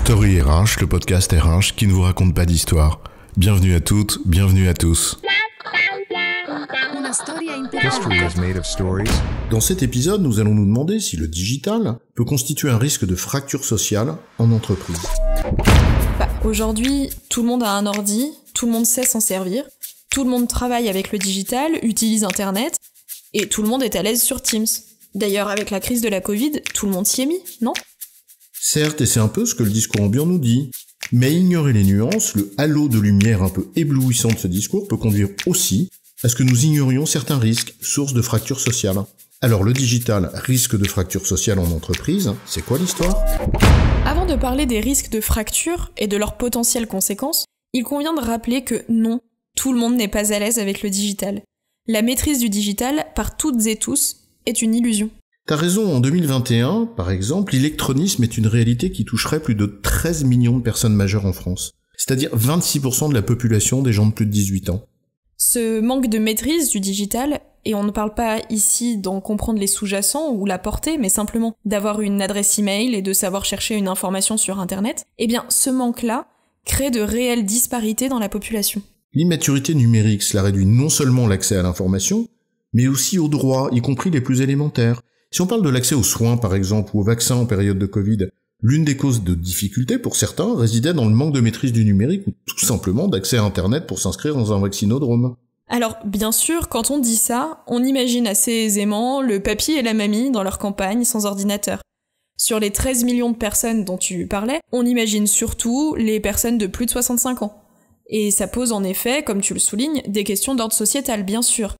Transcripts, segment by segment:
Story RH, le podcast RH qui ne vous raconte pas d'histoire. Bienvenue à toutes, bienvenue à tous. History is made of stories. Dans cet épisode, nous allons nous demander si le digital peut constituer un risque de fracture sociale en entreprise. Aujourd'hui, tout le monde a un ordi, tout le monde sait s'en servir, tout le monde travaille avec le digital, utilise Internet, et tout le monde est à l'aise sur Teams. D'ailleurs, avec la crise de la Covid, tout le monde s'y est mis, non ? Certes, et c'est un peu ce que le discours ambiant nous dit, mais ignorer les nuances, le halo de lumière un peu éblouissant de ce discours peut conduire aussi à ce que nous ignorions certains risques, sources de fracture sociale. Alors le digital, risque de fracture sociale en entreprise, c'est quoi l'histoire ? Avant de parler des risques de fracture et de leurs potentielles conséquences, il convient de rappeler que non, tout le monde n'est pas à l'aise avec le digital. La maîtrise du digital, par toutes et tous, est une illusion. T'as raison, en 2021, par exemple, l'illectronisme est une réalité qui toucherait plus de 13 millions de personnes majeures en France. C'est-à-dire 26% de la population des gens de plus de 18 ans. Ce manque de maîtrise du digital, et on ne parle pas ici d'en comprendre les sous-jacents ou la portée, mais simplement d'avoir une adresse email et de savoir chercher une information sur Internet, eh bien ce manque-là crée de réelles disparités dans la population. L'immaturité numérique, cela réduit non seulement l'accès à l'information, mais aussi aux droits, y compris les plus élémentaires. Si on parle de l'accès aux soins, par exemple, ou aux vaccins en période de Covid, l'une des causes de difficulté pour certains résidait dans le manque de maîtrise du numérique ou tout simplement d'accès à Internet pour s'inscrire dans un vaccinodrome. Alors, bien sûr, quand on dit ça, on imagine assez aisément le papy et la mamie dans leur campagne sans ordinateur. Sur les 13 millions de personnes dont tu parlais, on imagine surtout les personnes de plus de 65 ans. Et ça pose en effet, comme tu le soulignes, des questions d'ordre sociétal, bien sûr.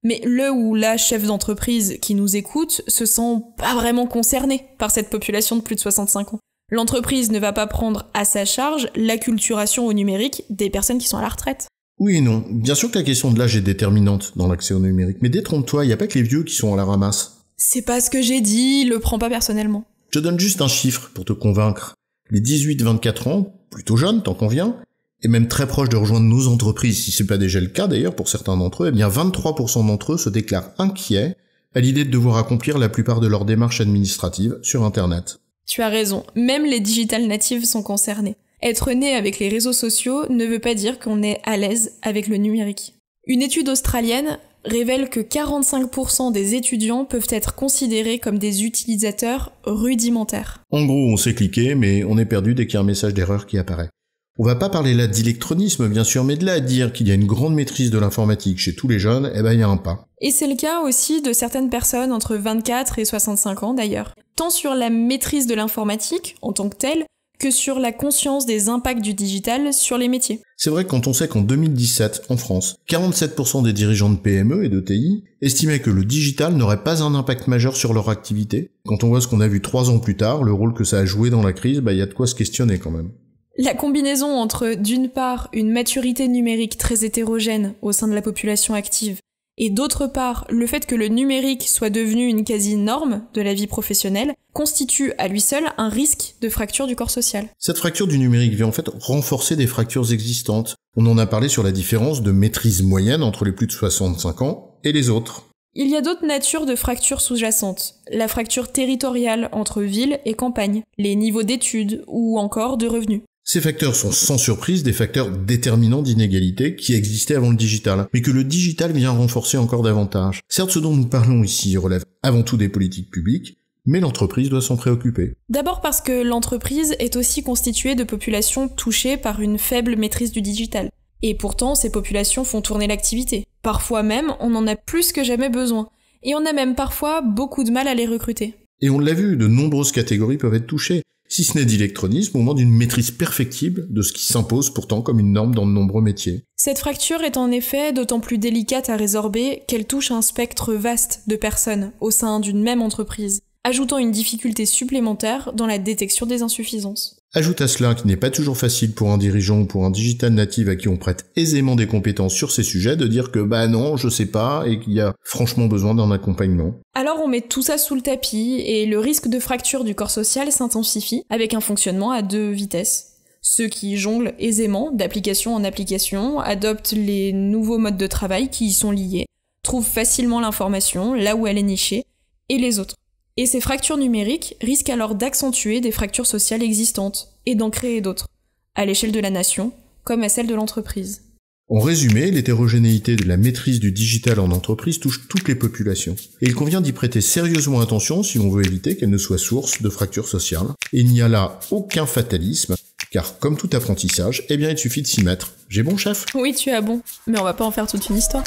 Mais le ou la chef d'entreprise qui nous écoute se sent pas vraiment concerné par cette population de plus de 65 ans. L'entreprise ne va pas prendre à sa charge l'acculturation au numérique des personnes qui sont à la retraite. Oui et non. Bien sûr que la question de l'âge est déterminante dans l'accès au numérique, mais détrompe-toi, il n'y a pas que les vieux qui sont à la ramasse. C'est pas ce que j'ai dit, le prends pas personnellement. Je te donne juste un chiffre pour te convaincre. Les 18-24 ans, plutôt jeunes, t'en conviens, et même très proches de rejoindre nos entreprises, si c'est pas déjà le cas d'ailleurs pour certains d'entre eux, eh bien 23% d'entre eux se déclarent inquiets à l'idée de devoir accomplir la plupart de leurs démarches administratives sur Internet. Tu as raison, même les digital natives sont concernés. Être né avec les réseaux sociaux ne veut pas dire qu'on est à l'aise avec le numérique. Une étude australienne révèle que 45% des étudiants peuvent être considérés comme des utilisateurs rudimentaires. En gros, on sait cliquer, mais on est perdu dès qu'il y a un message d'erreur qui apparaît. On va pas parler là d'électronisme, bien sûr, mais de là à dire qu'il y a une grande maîtrise de l'informatique chez tous les jeunes, eh ben il y a un pas. Et c'est le cas aussi de certaines personnes entre 24 et 65 ans d'ailleurs. Tant sur la maîtrise de l'informatique, en tant que telle, que sur la conscience des impacts du digital sur les métiers. C'est vrai que quand on sait qu'en 2017, en France, 47% des dirigeants de PME et de TI estimaient que le digital n'aurait pas un impact majeur sur leur activité, quand on voit ce qu'on a vu 3 ans plus tard, le rôle que ça a joué dans la crise, il y a de quoi se questionner quand même. La combinaison entre, d'une part, une maturité numérique très hétérogène au sein de la population active, et d'autre part, le fait que le numérique soit devenu une quasi-norme de la vie professionnelle, constitue à lui seul un risque de fracture du corps social. Cette fracture du numérique vient en fait renforcer des fractures existantes. On en a parlé sur la différence de maîtrise moyenne entre les plus de 65 ans et les autres. Il y a d'autres natures de fractures sous-jacentes. La fracture territoriale entre ville et campagne, les niveaux d'études ou encore de revenus. Ces facteurs sont sans surprise des facteurs déterminants d'inégalité qui existaient avant le digital, mais que le digital vient renforcer encore davantage. Certes, ce dont nous parlons ici relève avant tout des politiques publiques, mais l'entreprise doit s'en préoccuper. D'abord parce que l'entreprise est aussi constituée de populations touchées par une faible maîtrise du digital. Et pourtant, ces populations font tourner l'activité. Parfois même, on en a plus que jamais besoin. Et on a même parfois beaucoup de mal à les recruter. Et on l'a vu, de nombreuses catégories peuvent être touchées. Si ce n'est d'électronisme, au moins d'une maîtrise perfectible de ce qui s'impose pourtant comme une norme dans de nombreux métiers. Cette fracture est en effet d'autant plus délicate à résorber qu'elle touche un spectre vaste de personnes au sein d'une même entreprise, ajoutant une difficulté supplémentaire dans la détection des insuffisances. Ajoute à cela qu'il n'est pas toujours facile pour un dirigeant ou pour un digital native à qui on prête aisément des compétences sur ces sujets de dire que non, je sais pas et qu'il y a franchement besoin d'un accompagnement. Alors on met tout ça sous le tapis et le risque de fracture du corps social s'intensifie avec un fonctionnement à 2 vitesses. Ceux qui jonglent aisément d'application en application, adoptent les nouveaux modes de travail qui y sont liés, trouvent facilement l'information là où elle est nichée, et les autres. Et ces fractures numériques risquent alors d'accentuer des fractures sociales existantes et d'en créer d'autres, à l'échelle de la nation comme à celle de l'entreprise. En résumé, l'hétérogénéité de la maîtrise du digital en entreprise touche toutes les populations. Et il convient d'y prêter sérieusement attention si l'on veut éviter qu'elle ne soit source de fractures sociales. Et il n'y a là aucun fatalisme, car comme tout apprentissage, eh bien il suffit de s'y mettre. J'ai bon, chef ? Oui, tu as bon, mais on va pas en faire toute une histoire.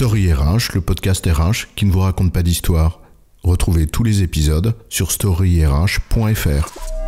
Story RH, le podcast RH qui ne vous raconte pas d'histoire. Retrouvez tous les épisodes sur storyrh.fr.